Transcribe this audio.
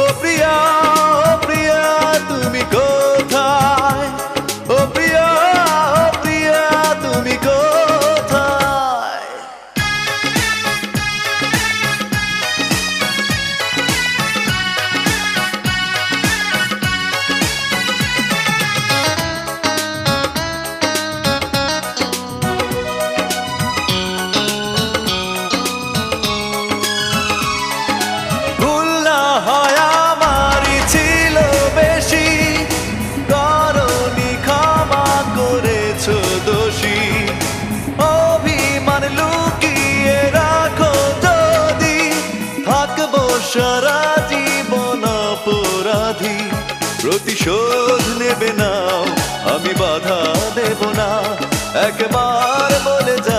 ও প্রিয়া, ও প্রিয়া তুমি কোথায়? ও প্রিয়া, ও প্রিয়া তুমি কোথায়? ভুল না হয় আমারই ছিল বেশি, করনি ক্ষমা করেছো দোষী। অভিমান লুকিয়ে রাখো যদি, থাকবো সারা জীবন অপরাধী। প্রতিশোধ নেবে নাও, আমি বাধা দেব না, একবার বলে যা